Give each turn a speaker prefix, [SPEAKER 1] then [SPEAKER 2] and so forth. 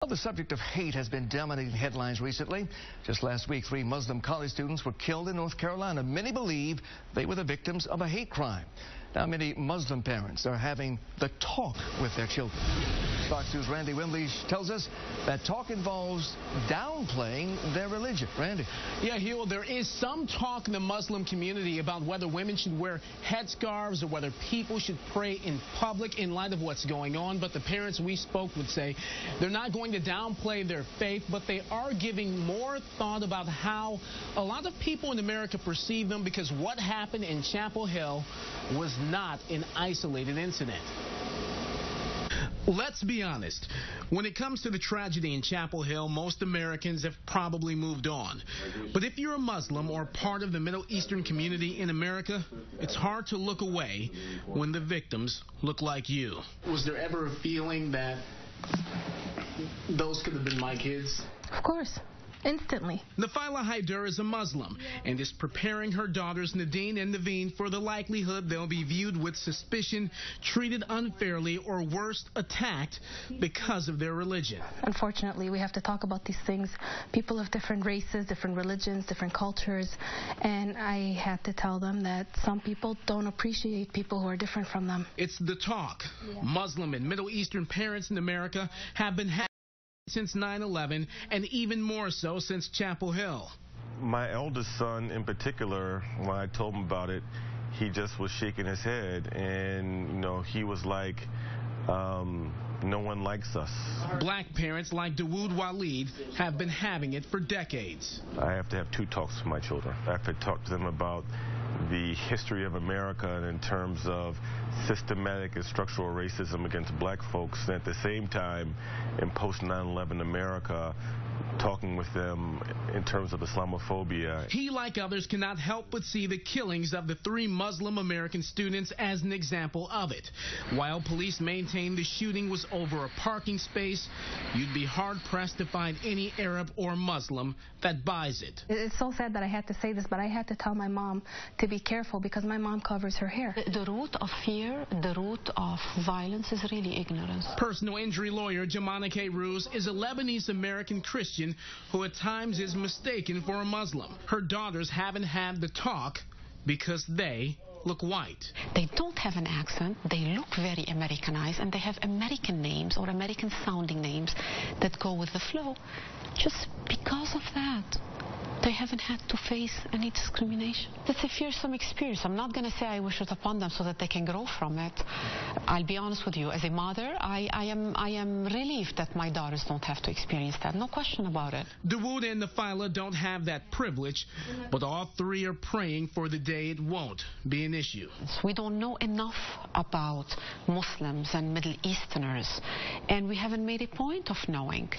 [SPEAKER 1] Well, the subject of hate has been dominating headlines recently. Just last week, 3 Muslim college students were killed in North Carolina. Many believe they were the victims of a hate crime. Now, many Muslim parents are having the talk with their children. Fox News' Randy Wimbley tells us that talk involves downplaying their religion. Randy.
[SPEAKER 2] Yeah, Hugh, there is some talk in the Muslim community about whether women should wear headscarves or whether people should pray in public in light of what's going on. But the parents we spoke with say they're not going to downplay their faith, but they are giving more thought about how a lot of people in America perceive them, because what happened in Chapel Hill was not an isolated incident. Let's be honest. When it comes to the tragedy in Chapel Hill, most Americans have probably moved on. But if you're a Muslim or part of the Middle Eastern community in America, it's hard to look away when the victims look like you. Was there ever a feeling that those could have been my kids?
[SPEAKER 3] Of course. Instantly.
[SPEAKER 2] Nafaila Haider is a Muslim and is preparing her daughters Nadine and Naveen for the likelihood they'll be viewed with suspicion, treated unfairly, or worse, attacked because of their religion.
[SPEAKER 3] Unfortunately, we have to talk about these things. People of different races, different religions, different cultures, and I had to tell them that some people don't appreciate people who are different from them.
[SPEAKER 2] It's the talk. Yeah. Muslim and Middle Eastern parents in America have been since 9/11, and even more so since Chapel Hill.
[SPEAKER 4] My eldest son in particular, when I told him about it, he just was shaking his head, and he was like, no one likes us.
[SPEAKER 2] Black parents like Dawud Walid have been having it for decades.
[SPEAKER 4] I have to have 2 talks with my children. I have to talk to them about the history of America and in terms of systematic and structural racism against black folks, and at the same time, in post 9/11 America, talking with them in terms of Islamophobia.
[SPEAKER 2] He, like others, cannot help but see the killings of the 3 Muslim American students as an example of it. While police maintain the shooting was over a parking space, you'd be hard-pressed to find any Arab or Muslim that buys it.
[SPEAKER 3] It's so sad that I had to say this, but I had to tell my mom to be careful because my mom covers her hair.
[SPEAKER 5] The root of fear, the root of violence is really ignorance.
[SPEAKER 2] Personal injury lawyer Jamana K. Ruse is a Lebanese-American Christian who at times is mistaken for a Muslim. Her daughters haven't had the talk because they look white.
[SPEAKER 5] They don't have an accent, they look very Americanized, and they have American names or American sounding names that go with the flow. Just because of that, they haven't had to face any discrimination. It's a fearsome experience. I'm not going to say I wish it upon them so that they can grow from it. I'll be honest with you. As a mother, I am relieved that my daughters don't have to experience that. No question about it.
[SPEAKER 2] Dawud and Nafaila don't have that privilege, but all 3 are praying for the day it won't be an issue.
[SPEAKER 5] We don't know enough about Muslims and Middle Easterners, and we haven't made a point of knowing.